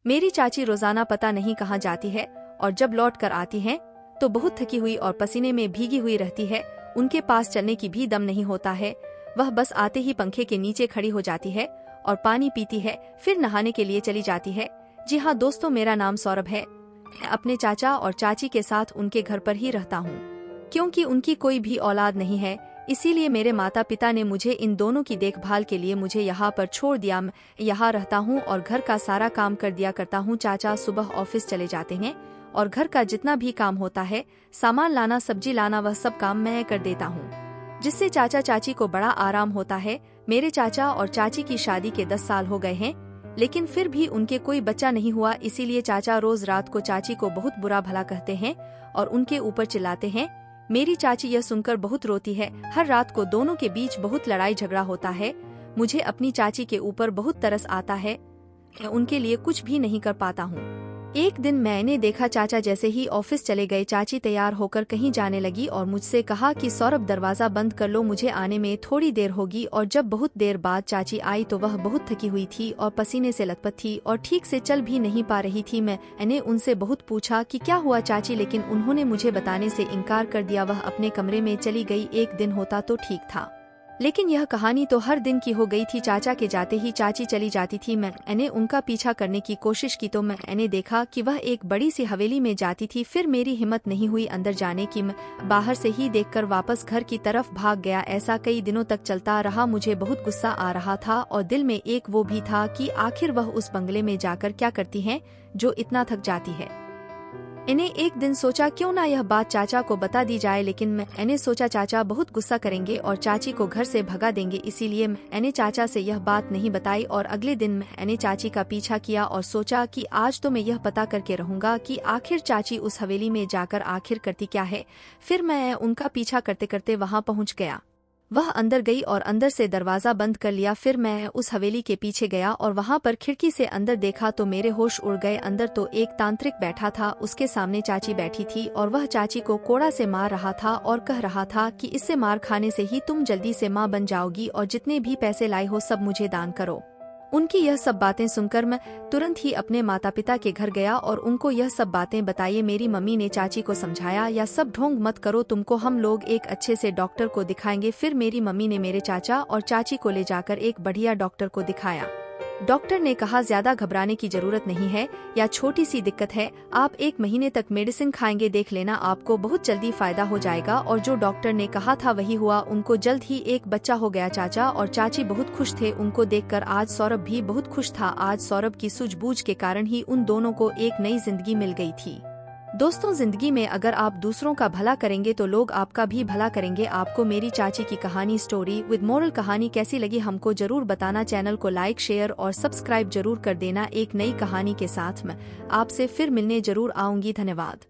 मेरी चाची रोजाना पता नहीं कहाँ जाती है और जब लौट कर आती हैं तो बहुत थकी हुई और पसीने में भीगी हुई रहती है। उनके पास चलने की भी दम नहीं होता है। वह बस आते ही पंखे के नीचे खड़ी हो जाती है और पानी पीती है, फिर नहाने के लिए चली जाती है। जी हाँ दोस्तों, मेरा नाम सौरभ है। मैं अपने चाचा और चाची के साथ उनके घर पर ही रहता हूँ। क्योंकि उनकी कोई भी औलाद नहीं है, इसीलिए मेरे माता पिता ने मुझे इन दोनों की देखभाल के लिए मुझे यहाँ पर छोड़ दिया। मैं यहाँ रहता हूँ और घर का सारा काम कर दिया करता हूँ। चाचा सुबह ऑफिस चले जाते हैं और घर का जितना भी काम होता है, सामान लाना, सब्जी लाना, वह सब काम मैं कर देता हूँ, जिससे चाचा चाची को बड़ा आराम होता है। मेरे चाचा और चाची की शादी के 10 साल हो गए हैं, लेकिन फिर भी उनके कोई बच्चा नहीं हुआ। इसीलिए चाचा रोज रात को चाची को बहुत बुरा भला कहते हैं और उनके ऊपर चिल्लाते हैं। मेरी चाची यह सुनकर बहुत रोती है। हर रात को दोनों के बीच बहुत लड़ाई झगड़ा होता है। मुझे अपनी चाची के ऊपर बहुत तरस आता है। मैं उनके लिए कुछ भी नहीं कर पाता हूँ। एक दिन मैंने देखा, चाचा जैसे ही ऑफिस चले गए, चाची तैयार होकर कहीं जाने लगी और मुझसे कहा कि सौरभ दरवाजा बंद कर लो, मुझे आने में थोड़ी देर होगी। और जब बहुत देर बाद चाची आई तो वह बहुत थकी हुई थी और पसीने से लथपथ थी और ठीक से चल भी नहीं पा रही थी। मैंने उनसे बहुत पूछा कि क्या हुआ चाची, लेकिन उन्होंने मुझे बताने से इनकार कर दिया। वह अपने कमरे में चली गई। एक दिन होता तो ठीक था, लेकिन यह कहानी तो हर दिन की हो गई थी। चाचा के जाते ही चाची चली जाती थी। मैंने उनका पीछा करने की कोशिश की तो मैंने देखा कि वह एक बड़ी सी हवेली में जाती थी। फिर मेरी हिम्मत नहीं हुई अंदर जाने की। मैं बाहर से ही देखकर वापस घर की तरफ भाग गया। ऐसा कई दिनों तक चलता रहा। मुझे बहुत गुस्सा आ रहा था और दिल में एक वो भी था कि आखिर वह उस बंगले में जाकर क्या करती हैं जो इतना थक जाती है। इन्हें एक दिन सोचा क्यों ना यह बात चाचा को बता दी जाए, लेकिन मैंने सोचा चाचा बहुत गुस्सा करेंगे और चाची को घर से भगा देंगे, इसीलिए मैंने चाचा से यह बात नहीं बताई। और अगले दिन मैंने चाची का पीछा किया और सोचा कि आज तो मैं यह पता करके रहूंगा कि आखिर चाची उस हवेली में जाकर आखिर करती क्या है। फिर मैं उनका पीछा करते करते वहां पहुंच गया। वह अंदर गई और अंदर से दरवाजा बंद कर लिया। फिर मैं उस हवेली के पीछे गया और वहां पर खिड़की से अंदर देखा तो मेरे होश उड़ गए। अंदर तो एक तांत्रिक बैठा था, उसके सामने चाची बैठी थी और वह चाची को कोड़ा से मार रहा था और कह रहा था कि इससे मार खाने से ही तुम जल्दी से माँ बन जाओगी और जितने भी पैसे लाई हो सब मुझे दान करो। उनकी यह सब बातें सुनकर मैं तुरंत ही अपने माता पिता के घर गया और उनको यह सब बातें बताई। मेरी मम्मी ने चाची को समझाया, या सब ढोंग मत करो, तुमको हम लोग एक अच्छे से डॉक्टर को दिखाएंगे। फिर मेरी मम्मी ने मेरे चाचा और चाची को ले जाकर एक बढ़िया डॉक्टर को दिखाया। डॉक्टर ने कहा ज्यादा घबराने की जरूरत नहीं है, या छोटी सी दिक्कत है, आप 1 महीने तक मेडिसिन खाएंगे, देख लेना आपको बहुत जल्दी फायदा हो जाएगा। और जो डॉक्टर ने कहा था वही हुआ। उनको जल्द ही एक बच्चा हो गया। चाचा और चाची बहुत खुश थे। उनको देखकर आज सौरभ भी बहुत खुश था। आज सौरभ की सूझबूझ के कारण ही उन दोनों को एक नई जिंदगी मिल गई थी। दोस्तों, जिंदगी में अगर आप दूसरों का भला करेंगे तो लोग आपका भी भला करेंगे। आपको मेरी चाची की कहानी स्टोरी विद मोरल कहानी कैसी लगी हमको जरूर बताना। चैनल को लाइक, शेयर और सब्सक्राइब जरूर कर देना। एक नई कहानी के साथ मैं आपसे फिर मिलने जरूर आऊंगी। धन्यवाद।